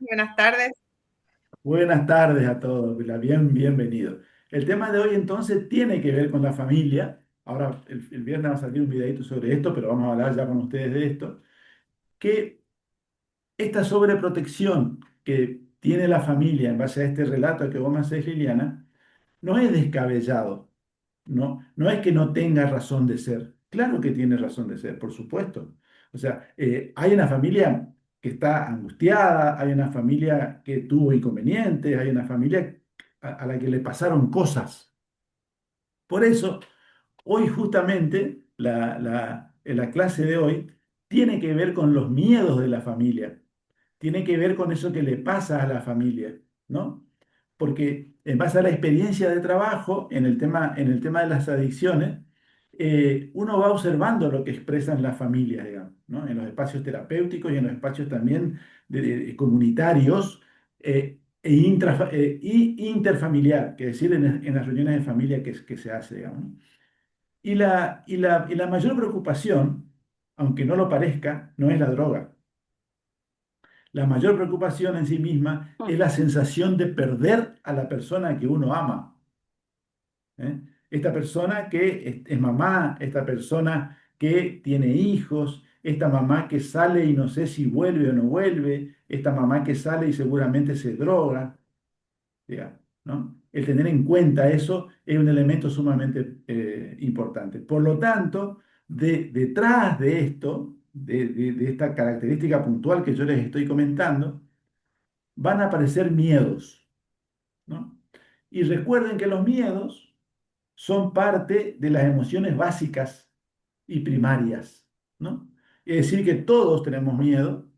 Buenas tardes. Buenas tardes a todos, bienvenidos. El tema de hoy entonces tiene que ver con la familia. Ahora, el viernes va a salir un videito sobre esto, pero vamos a hablar ya con ustedes de esto. Que esta sobreprotección que tiene la familia en base a este relato que vos me hacés, Liliana, no es descabellado. No es que no tenga razón de ser. Claro que tiene razón de ser, por supuesto. O sea, hay una familia que está angustiada, hay una familia que tuvo inconvenientes, hay una familia a la que le pasaron cosas. Por eso, hoy justamente la clase de hoy tiene que ver con los miedos de la familia, tiene que ver con eso que le pasa a la familia, ¿no? Porque en base a la experiencia de trabajo en el tema de las adicciones, uno va observando lo que expresan las familias, digamos, ¿no? En los espacios terapéuticos y en los espacios también comunitarios y interfamiliar, que es decir, en las reuniones de familia que se hace, digamos, ¿no? Y la mayor preocupación, aunque no lo parezca, no es la droga. La mayor preocupación en sí misma es la sensación de perder a la persona que uno ama. ¿Eh? Esta persona que es mamá, esta persona que tiene hijos, esta mamá que sale y no sé si vuelve o no vuelve, esta mamá que sale y seguramente se droga, digamos, ¿no? El tener en cuenta eso es un elemento sumamente importante. Por lo tanto, detrás de esto, de esta característica puntual que yo les estoy comentando, van a aparecer miedos, ¿no? Y recuerden que los miedos son parte de las emociones básicas y primarias, ¿no? Es decir, que todos tenemos miedo,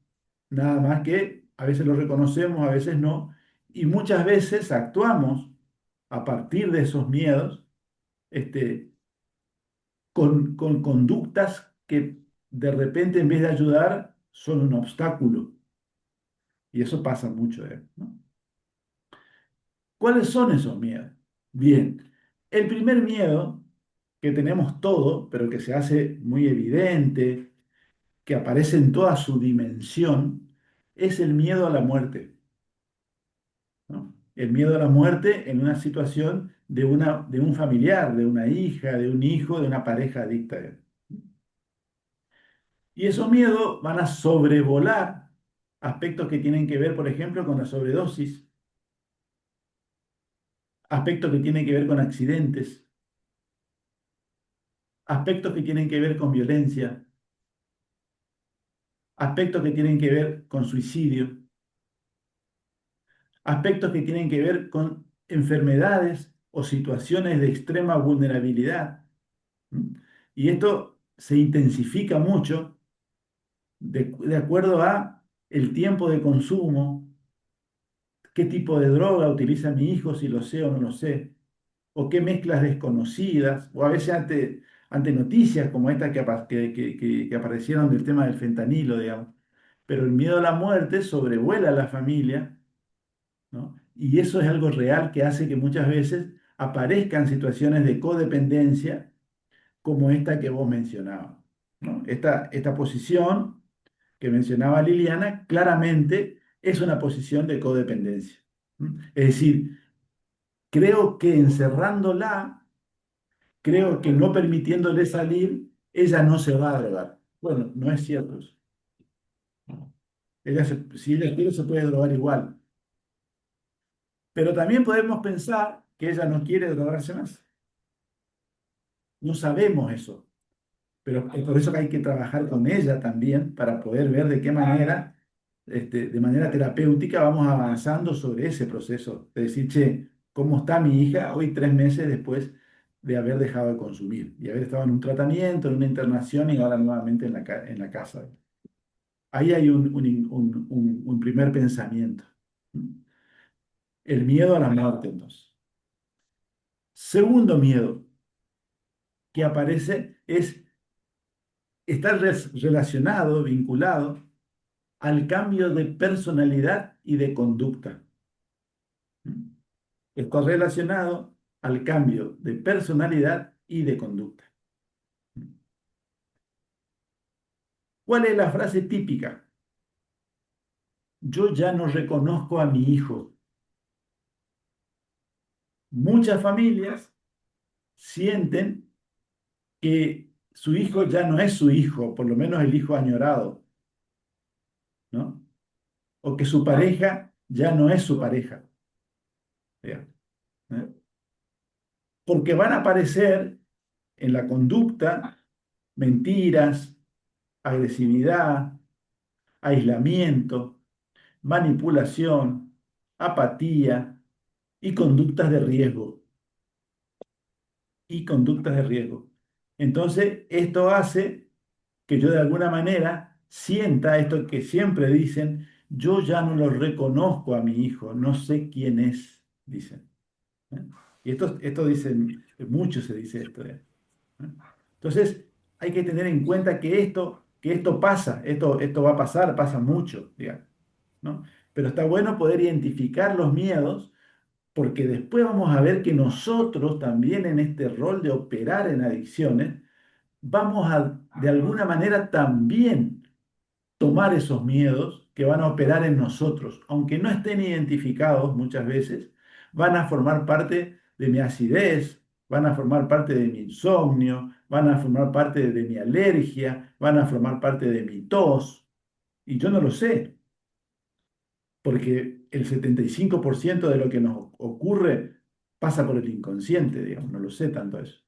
nada más que a veces lo reconocemos, a veces no, y muchas veces actuamos a partir de esos miedos, este, con conductas que de repente en vez de ayudar son un obstáculo. Y eso pasa mucho, ¿no? ¿Cuáles son esos miedos? Bien, el primer miedo que tenemos todo, pero que se hace muy evidente, que aparece en toda su dimensión, es el miedo a la muerte, ¿no? El miedo a la muerte en una situación de un familiar, de una hija, de un hijo, de una pareja adicta. Y esos miedos van a sobrevolar aspectos que tienen que ver, por ejemplo, con la sobredosis, aspectos que tienen que ver con accidentes, aspectos que tienen que ver con violencia, aspectos que tienen que ver con suicidio, aspectos que tienen que ver con enfermedades o situaciones de extrema vulnerabilidad. ¿Mm? Y esto se intensifica mucho de acuerdo a el tiempo de consumo, qué tipo de droga utiliza mi hijo, si lo sé o no lo sé, o qué mezclas desconocidas, o a veces ante noticias como estas que aparecieron del tema del fentanilo, digamos. Pero el miedo a la muerte sobrevuela a la familia, ¿no? Y eso es algo real que hace que muchas veces aparezcan situaciones de codependencia como esta que vos mencionabas, ¿no? Esta posición que mencionaba Liliana claramente es una posición de codependencia. ¿Mm? Es decir, creo que encerrándola, creo que no permitiéndole salir, ella no se va a drogar. Bueno, no es cierto eso. Si ella quiere, se puede drogar igual. Pero también podemos pensar que ella no quiere drogarse más. No sabemos eso, pero es por eso que hay que trabajar con ella también para poder ver de qué manera, de manera terapéutica, vamos avanzando sobre ese proceso. De decir, che, ¿cómo está mi hija hoy 3 meses después de haber dejado de consumir y haber estado en un tratamiento, en una internación y ahora nuevamente en la casa? Ahí hay un primer pensamiento. El miedo a la muerte, entonces. Segundo miedo que aparece es estar relacionado, vinculado al cambio de personalidad y de conducta. Está relacionado al cambio de personalidad y de conducta. ¿Cuál es la frase típica? yo ya no reconozco a mi hijo. Muchas familias sienten que su hijo ya no es su hijo, por lo menos el hijo añorado, ¿no? O que su pareja ya no es su pareja. Digamos, ¿eh? Porque van a aparecer en la conducta mentiras, agresividad, aislamiento, manipulación, apatía y conductas de riesgo. Y conductas de riesgo. Entonces, esto hace que yo de alguna manera sienta esto que siempre dicen, yo ya no lo reconozco a mi hijo, no sé quién es, dicen. ¿Eh? Y esto dicen, mucho se dice esto. ¿Eh? Entonces, hay que tener en cuenta que esto pasa, esto va a pasar, pasa mucho, digamos, ¿no? Pero está bueno poder identificar los miedos porque después vamos a ver que nosotros también en este rol de operar en adicciones, vamos a de alguna manera también tomar esos miedos que van a operar en nosotros, aunque no estén identificados muchas veces, van a formar parte de mi acidez, van a formar parte de mi insomnio, van a formar parte de mi alergia, van a formar parte de mi tos, y yo no lo sé, porque el 75% de lo que nos ocurre pasa por el inconsciente, digamos, no lo sé tanto eso,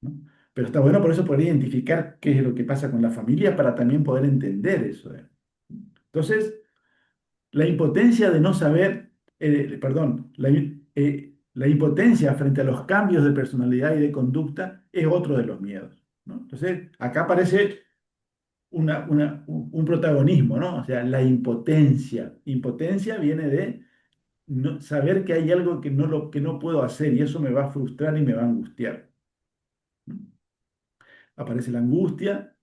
¿no? Pero está bueno por eso poder identificar qué es lo que pasa con la familia para también poder entender eso. Entonces, la impotencia de no saber, perdón, la impotencia frente a los cambios de personalidad y de conducta es otro de los miedos, ¿no? Entonces, acá aparece un protagonismo, ¿no? O sea, la impotencia. Impotencia viene de saber que hay algo que no puedo hacer y eso me va a frustrar y me va a angustiar, ¿no? Aparece la angustia,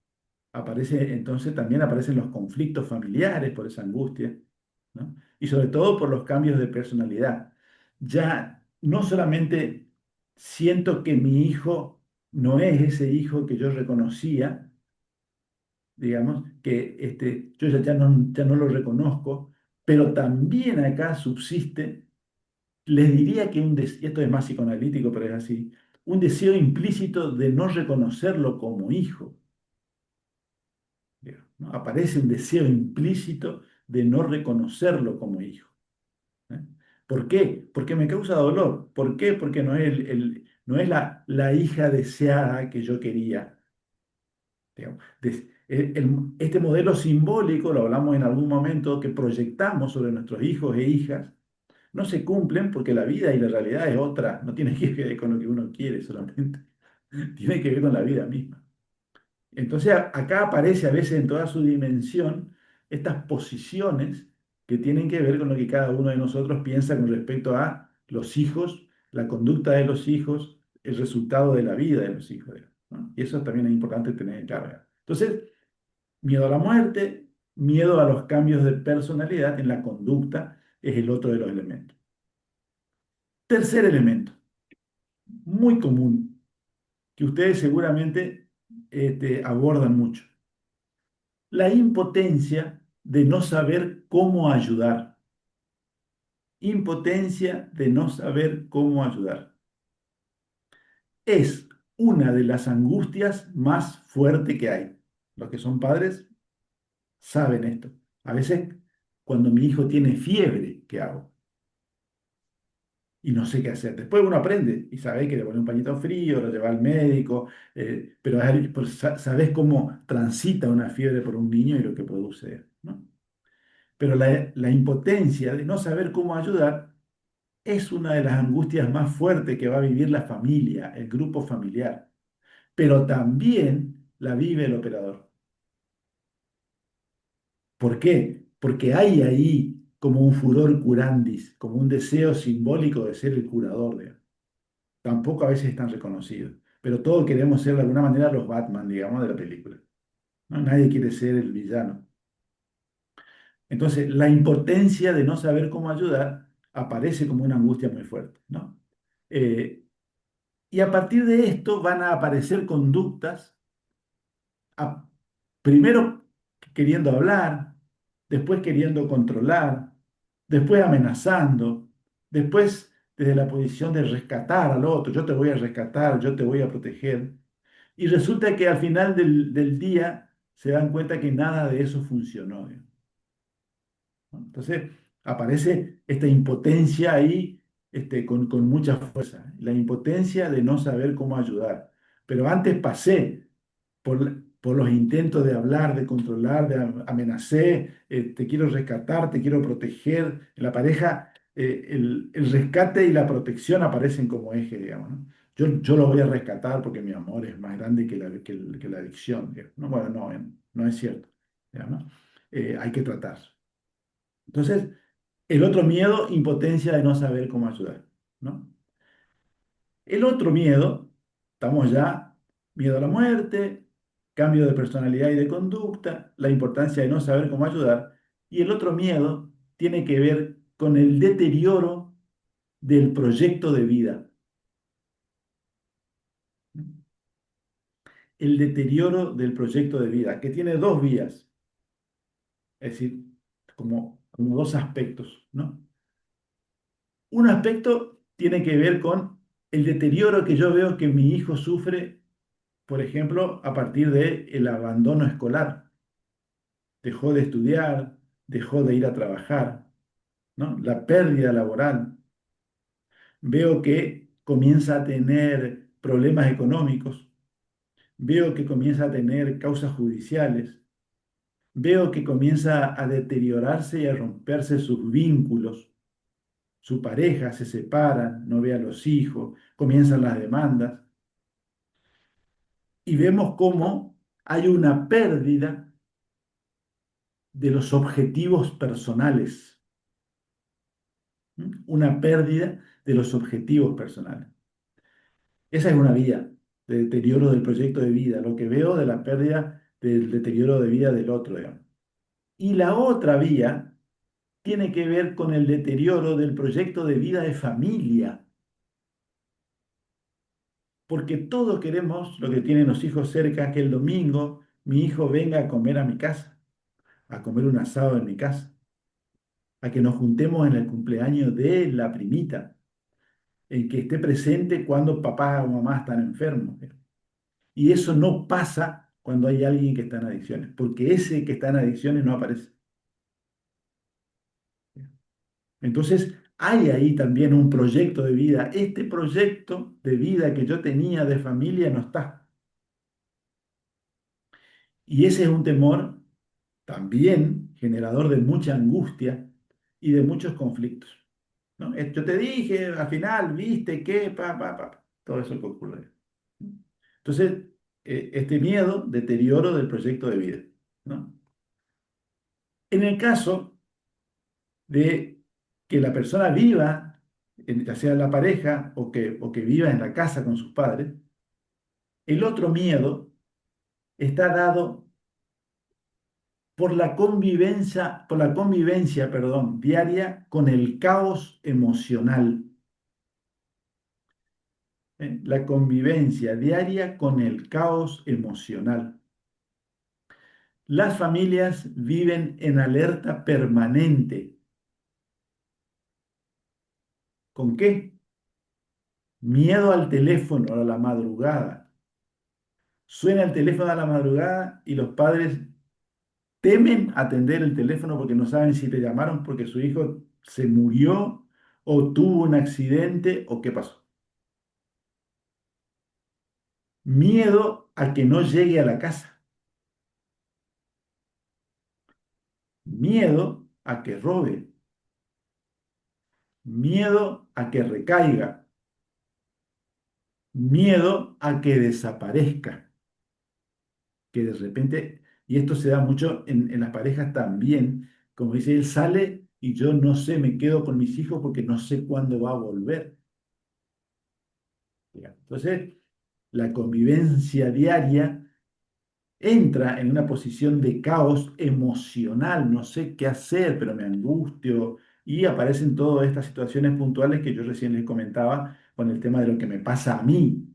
entonces también aparecen los conflictos familiares por esa angustia, ¿no? Y sobre todo por los cambios de personalidad. Ya no solamente siento que mi hijo no es ese hijo que yo reconocía, digamos, que yo ya no lo reconozco, pero también acá subsiste, les diría que y esto es más psicoanalítico, pero es así, un deseo implícito de no reconocerlo como hijo, digamos, ¿no? Aparece un deseo implícito de no reconocerlo como hijo. ¿Eh? ¿Por qué? Porque me causa dolor. ¿Por qué? Porque no es, no es la hija deseada que yo quería. Digamos. Este modelo simbólico, lo hablamos en algún momento, que proyectamos sobre nuestros hijos e hijas, no se cumplen porque la vida y la realidad es otra. No tiene que ver con lo que uno quiere solamente. Tiene que ver con la vida misma. Entonces acá aparece a veces en toda su dimensión estas posiciones que tienen que ver con lo que cada uno de nosotros piensa con respecto a los hijos, la conducta de los hijos, el resultado de la vida de los hijos, ¿no? Y eso también es importante tener en claro. Entonces, miedo a la muerte, miedo a los cambios de personalidad en la conducta es el otro de los elementos. Tercer elemento, muy común, que ustedes seguramente abordan mucho. La impotencia de no saber cómo ayudar. Impotencia de no saber cómo ayudar. Es una de las angustias más fuertes que hay. Los que son padres saben esto. A veces, cuando mi hijo tiene fiebre, ¿qué hago? Y no sé qué hacer. Después uno aprende y sabe que le pone un pañito frío, lo lleva al médico, pero sabes cómo transita una fiebre por un niño y lo que produce, ¿no? Pero la impotencia de no saber cómo ayudar es una de las angustias más fuertes que va a vivir la familia, el grupo familiar. Pero también la vive el operador. ¿Por qué? Porque hay ahí como un furor curandis, como un deseo simbólico de ser el curador. Tampoco a veces es tan reconocido. Pero todos queremos ser de alguna manera los Batman, digamos, de la película, ¿no? Nadie quiere ser el villano. Entonces, la impotencia de no saber cómo ayudar aparece como una angustia muy fuerte, ¿no? Eh, y a partir de esto van a aparecer conductas, a- primero queriendo hablar, después queriendo controlar, después amenazando, después desde la posición de rescatar al otro, yo te voy a rescatar, yo te voy a proteger. Y resulta que al final del día se dan cuenta que nada de eso funcionó. ¿No? Entonces aparece esta impotencia ahí con mucha fuerza, la impotencia de no saber cómo ayudar. Pero antes pasé por los intentos de hablar, de controlar, de amenacé, te quiero rescatar, te quiero proteger. En la pareja, el rescate y la protección aparecen como eje, digamos, ¿no? Yo lo voy a rescatar porque mi amor es más grande que la adicción, digamos, ¿no? Bueno, no, no es cierto, digamos, ¿no? Hay que tratar. Entonces, el otro miedo, impotencia de no saber cómo ayudar, ¿no? El otro miedo, estamos ya, miedo a la muerte, cambio de personalidad y de conducta, la importancia de no saber cómo ayudar. Y el otro miedo tiene que ver con el deterioro del proyecto de vida. El deterioro del proyecto de vida, que tiene dos vías, es decir, como dos aspectos, ¿no? Un aspecto tiene que ver con el deterioro que yo veo que mi hijo sufre, por ejemplo, a partir del abandono escolar. Dejó de estudiar, dejó de ir a trabajar, ¿no? La pérdida laboral. Veo que comienza a tener problemas económicos, veo que comienza a tener causas judiciales, veo que comienza a deteriorarse y a romperse sus vínculos. Su pareja se separa, no ve a los hijos, comienzan las demandas y vemos cómo hay una pérdida de los objetivos personales. Una pérdida de los objetivos personales. Esa es una vía de deterioro del proyecto de vida, lo que veo de la pérdida del deterioro de vida del otro, digamos. Y la otra vía tiene que ver con el deterioro del proyecto de vida de familia, porque todos queremos, lo que tienen los hijos cerca, que el domingo mi hijo venga a comer a mi casa, a comer un asado en mi casa, a que nos juntemos en el cumpleaños de la primita, en que esté presente cuando papá o mamá están enfermos. Y eso no pasa cuando hay alguien que está en adicciones, porque ese que está en adicciones no aparece. Entonces, hay ahí también un proyecto de vida. Este proyecto de vida que yo tenía de familia no está. Y ese es un temor también generador de mucha angustia y de muchos conflictos, ¿no? Yo te dije, al final, viste que, todo eso que ocurre. Entonces, este miedo, deterioro del proyecto de vida, ¿no? En el caso de que la persona viva, ya sea la pareja o que viva en la casa con sus padres, el otro miedo está dado por la convivencia, perdón, diaria con el caos emocional. La convivencia diaria con el caos emocional. Las familias viven en alerta permanente. ¿Con qué? Miedo al teléfono a la madrugada. Suena el teléfono a la madrugada y los padres temen atender el teléfono porque no saben si te llamaron porque su hijo se murió o tuvo un accidente o qué pasó. Miedo a que no llegue a la casa. Miedo a que robe. Miedo a que recaiga. Miedo a que desaparezca. Que de repente, y esto se da mucho en las parejas también, como dice, él sale y yo no sé, me quedo con mis hijos porque no sé cuándo va a volver. Entonces, la convivencia diaria entra en una posición de caos emocional, no sé qué hacer, pero me angustio y aparecen todas estas situaciones puntuales que yo recién les comentaba con el tema de lo que me pasa a mí,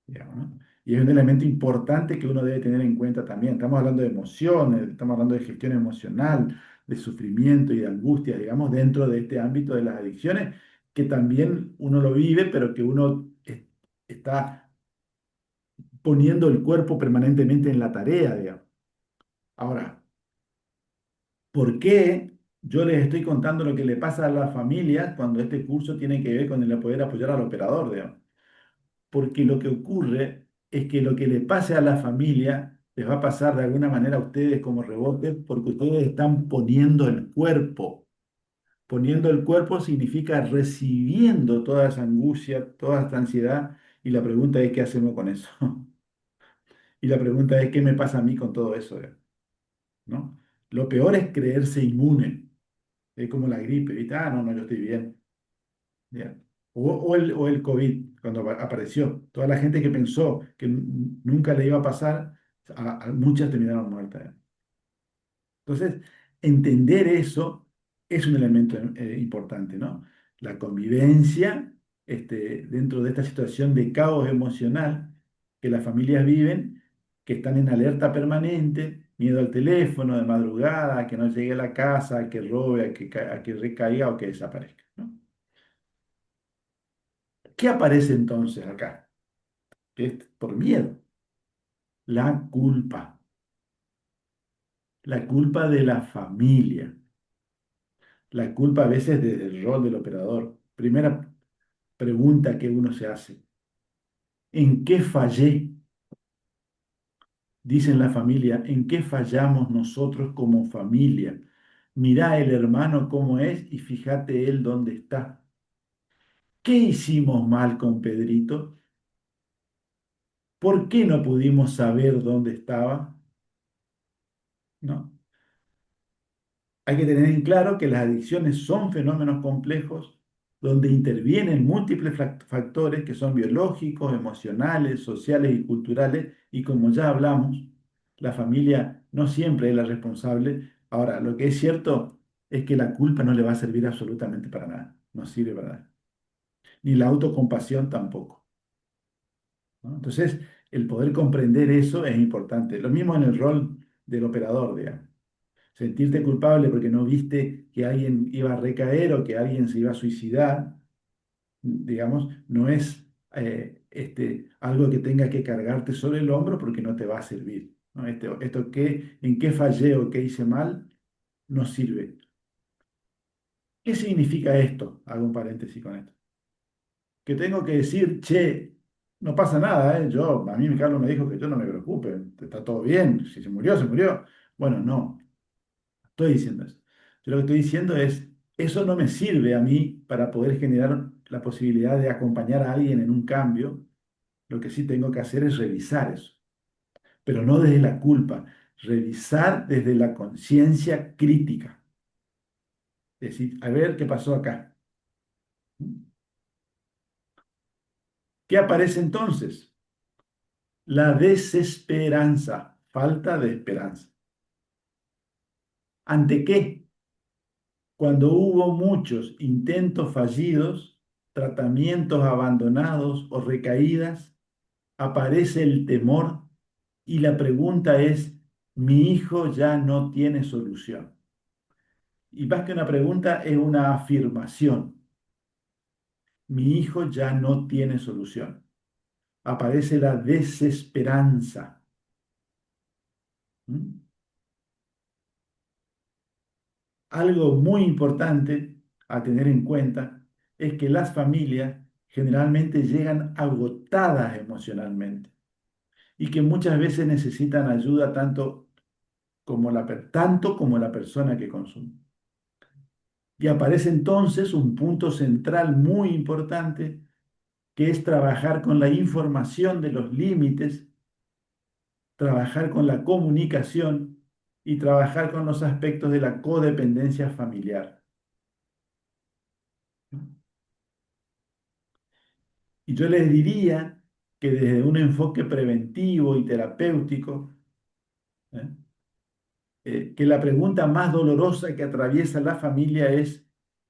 digamos, ¿no? Y es un elemento importante que uno debe tener en cuenta también. Estamos hablando de emociones, estamos hablando de gestión emocional, de sufrimiento y de angustia, digamos, dentro de este ámbito de las adicciones, que también uno lo vive, pero que uno está poniendo el cuerpo permanentemente en la tarea, digamos. Ahora, ¿por qué yo les estoy contando lo que le pasa a las familias cuando este curso tiene que ver con el poder apoyar al operador, digamos? Porque lo que ocurre es que lo que le pase a la familia les va a pasar de alguna manera a ustedes como rebote, porque ustedes están poniendo el cuerpo. Poniendo el cuerpo significa recibiendo toda esa angustia, toda esta ansiedad, y la pregunta es, ¿qué hacemos con eso? Y la pregunta es, ¿qué me pasa a mí con todo eso? ¿No? Lo peor es creerse inmune, es como la gripe, ¿viste? Ah, no, no, yo estoy bien. ¿Ya? O el COVID, cuando apareció. Toda la gente que pensó que nunca le iba a pasar, muchas terminaron muertas. Entonces, entender eso es un elemento importante, ¿no? La convivencia dentro de esta situación de caos emocional que las familias viven, que están en alerta permanente, miedo al teléfono de madrugada, a que no llegue a la casa, a que robe, a que recaiga o que desaparezca, ¿no? ¿Qué aparece entonces acá? Que es por miedo. La culpa. La culpa de la familia. La culpa a veces desde el rol del operador. Primera pregunta que uno se hace. ¿En qué fallé? Dicen la familia, ¿en qué fallamos nosotros como familia? Mirá el hermano cómo es y fíjate él dónde está. ¿Qué hicimos mal con Pedrito? ¿Por qué no pudimos saber dónde estaba? ¿No? Hay que tener en claro que las adicciones son fenómenos complejos donde intervienen múltiples factores que son biológicos, emocionales, sociales y culturales, y como ya hablamos, la familia no siempre es la responsable. Ahora, lo que es cierto es que la culpa no le va a servir absolutamente para nada, no sirve para nada, ni la autocompasión tampoco, ¿no? Entonces, el poder comprender eso es importante. Lo mismo en el rol del operador, digamos. Sentirte culpable porque no viste que alguien iba a recaer o que alguien se iba a suicidar, digamos, no es algo que tenga que cargarte sobre el hombro porque no te va a servir, ¿no? ¿En qué fallé o qué hice mal? No sirve. ¿Qué significa esto? Hago un paréntesis con esto. Que tengo que decir, che, no pasa nada, ¿eh? A mí Carlos me dijo que yo no me preocupe, está todo bien, si se murió, se murió. Bueno, no. Estoy diciendo eso. Yo lo que estoy diciendo es, eso no me sirve a mí para poder generar la posibilidad de acompañar a alguien en un cambio. Lo que sí tengo que hacer es revisar eso, pero no desde la culpa, revisar desde la conciencia crítica. Es decir, a ver qué pasó acá. ¿Qué aparece entonces? La desesperanza, falta de esperanza. ¿Ante qué? Cuando hubo muchos intentos fallidos, tratamientos abandonados o recaídas, aparece el temor y la pregunta es, mi hijo ya no tiene solución. Y más que una pregunta, es una afirmación. Mi hijo ya no tiene solución. Aparece la desesperanza. ¿Mm? Algo muy importante a tener en cuenta es que las familias generalmente llegan agotadas emocionalmente y que muchas veces necesitan ayuda tanto como la persona que consume. Y aparece entonces un punto central muy importante que es trabajar con la información de los límites, trabajar con la comunicación y trabajar con los aspectos de la codependencia familiar. Y yo les diría que desde un enfoque preventivo y terapéutico, ¿eh? Que la pregunta más dolorosa que atraviesa la familia es,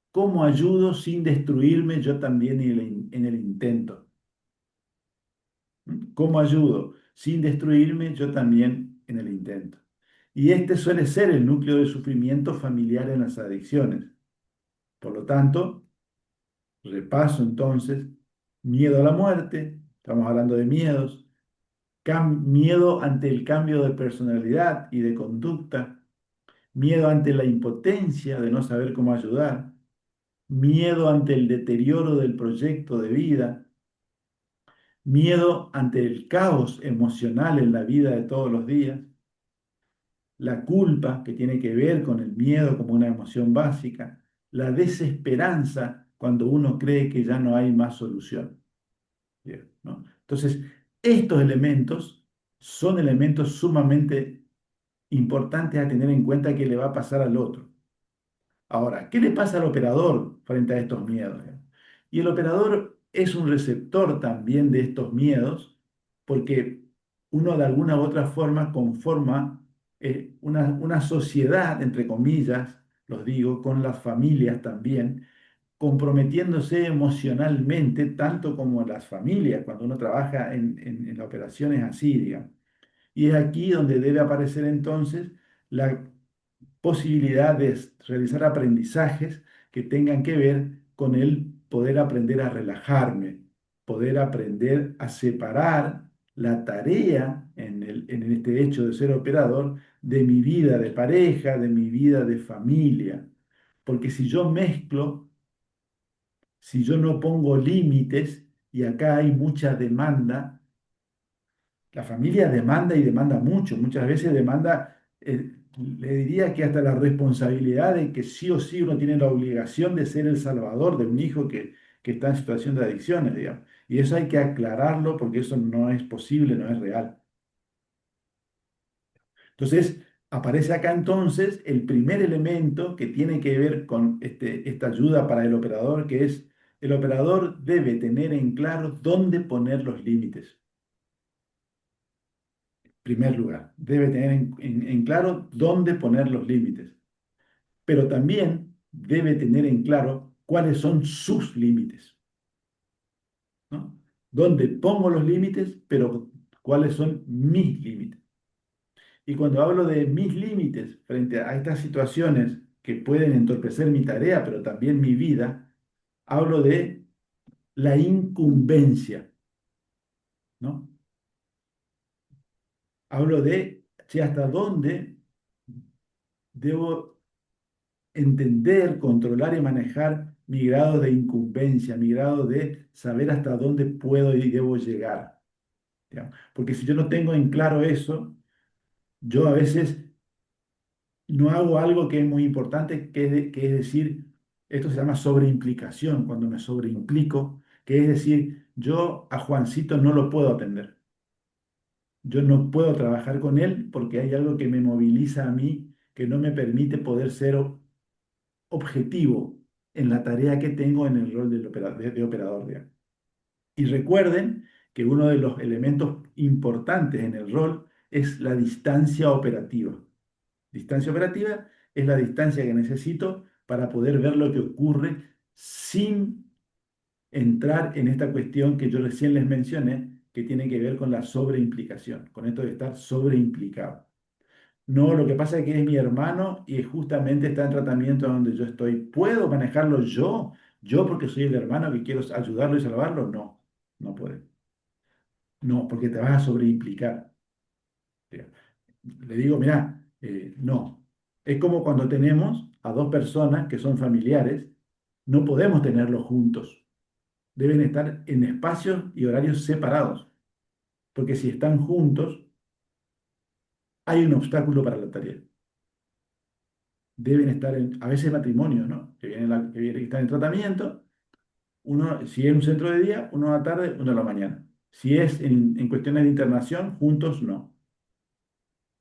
¿cómo ayudo sin destruirme yo también en el intento? ¿Cómo ayudo? Sin destruirme yo también en el intento. Y este suele ser el núcleo de sufrimiento familiar en las adicciones. Por lo tanto, repaso entonces, miedo a la muerte, estamos hablando de miedos, miedo ante el cambio de personalidad y de conducta, miedo ante la impotencia de no saber cómo ayudar, miedo ante el deterioro del proyecto de vida, miedo ante el caos emocional en la vida de todos los días, la culpa que tiene que ver con el miedo como una emoción básica, la desesperanza cuando uno cree que ya no hay más solución. Bien, ¿no? Entonces, estos elementos son elementos sumamente importantes a tener en cuenta que le va a pasar al otro. Ahora, ¿qué le pasa al operador frente a estos miedos? Y el operador es un receptor también de estos miedos, porque uno de alguna u otra forma conforma una sociedad, entre comillas, los digo, con las familias también, comprometiéndose emocionalmente, tanto como las familias, cuando uno trabaja en operaciones así, digamos. Y es aquí donde debe aparecer entonces la posibilidad de realizar aprendizajes que tengan que ver con el poder aprender a relajarme, poder aprender a separar la tarea en este hecho de ser operador de mi vida de pareja, de mi vida de familia. Porque si yo mezclo, si yo no pongo límites, y acá hay mucha demanda, la familia demanda y demanda mucho, muchas veces demanda, le diría que hasta la responsabilidad de que sí o sí uno tiene la obligación de ser el salvador de un hijo que está en situación de adicciones, digamos. Y eso hay que aclararlo porque eso no es posible, no es real. Entonces, aparece acá entonces el primer elemento que tiene que ver con esta ayuda para el operador, que es el operador debe tener en claro dónde poner los límites. Primer lugar, debe tener en claro dónde poner los límites, pero también debe tener en claro cuáles son sus límites, ¿no? ¿Dónde pongo los límites, pero cuáles son mis límites? Y cuando hablo de mis límites frente a estas situaciones que pueden entorpecer mi tarea, pero también mi vida, hablo de la incumbencia, ¿no? Hablo de si hasta dónde debo entender, controlar y manejar mi grado de incumbencia, mi grado de saber hasta dónde puedo y debo llegar, digamos. Porque si yo no tengo en claro eso, yo a veces no hago algo que es muy importante, que es decir, esto se llama sobreimplicación, cuando me sobreimplico, que es decir, yo a Juancito no lo puedo atender. Yo no puedo trabajar con él porque hay algo que me moviliza a mí, que no me permite poder ser objetivo en la tarea que tengo en el rol de operador, digamos. Y recuerden que uno de los elementos importantes en el rol es la distancia operativa. Distancia operativa es la distancia que necesito para poder ver lo que ocurre sin entrar en esta cuestión que yo recién les mencioné, que tiene que ver con la sobreimplicación, con esto de estar sobreimplicado. No, lo que pasa es que es mi hermano y justamente está en tratamiento donde yo estoy. ¿Puedo manejarlo yo? ¿Yo porque soy el hermano que quiero ayudarlo y salvarlo? No, no puede. No, porque te vas a sobreimplicar. Le digo, mira, no. Es como cuando tenemos a dos personas que son familiares, no podemos tenerlos juntos. Deben estar en espacios y horarios separados, porque si están juntos, hay un obstáculo para la tarea. Deben estar a veces matrimonios, ¿no? Que están en tratamiento, uno, si es un centro de día, uno a la tarde, uno a la mañana. Si es en cuestiones de internación, juntos no.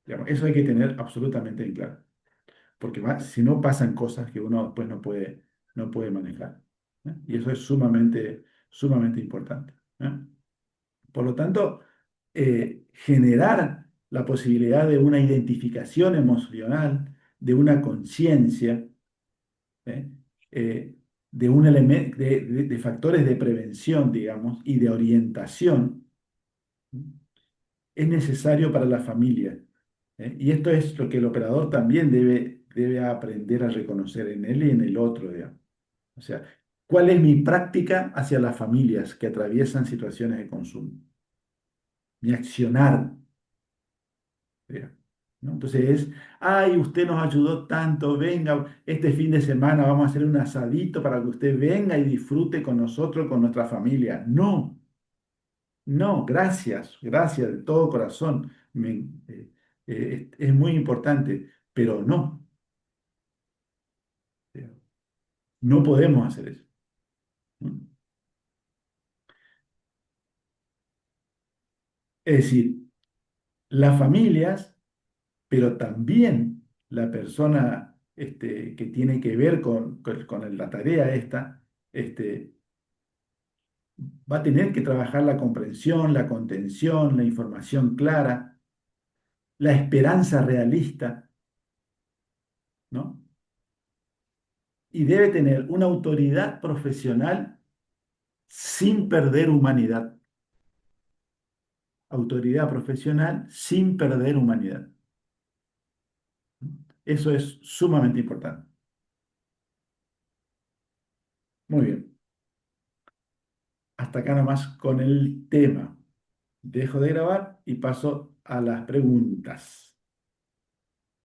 Digamos, eso hay que tener absolutamente en claro, porque si no pasan cosas que uno después no puede manejar. ¿Eh? Y eso es sumamente, sumamente importante. ¿Eh? Por lo tanto, generar la posibilidad de una identificación emocional, de una conciencia, ¿eh? De un elemento, de factores de prevención, digamos, y de orientación, Es necesario para la familia. Y esto es lo que el operador también debe aprender a reconocer en él y en el otro, digamos. O sea, ¿cuál es mi práctica hacia las familias que atraviesan situaciones de consumo? Mi accionar, digamos, ¿no? Entonces es, ay, usted nos ayudó tanto, venga, este fin de semana vamos a hacer un asadito para que usted venga y disfrute con nosotros, con nuestra familia. No, no, gracias, gracias de todo corazón. Es muy importante, pero no, no podemos hacer eso. ¿No? Es decir, las familias, pero también la persona que tiene que ver con la tarea esta, este, va a tener que trabajar la comprensión, la contención, la información clara, la esperanza realista, ¿no? Y debe tener una autoridad profesional sin perder humanidad. Autoridad profesional sin perder humanidad. Eso es sumamente importante. Muy bien. Hasta acá nomás con el tema. Dejo de grabar y paso a las preguntas.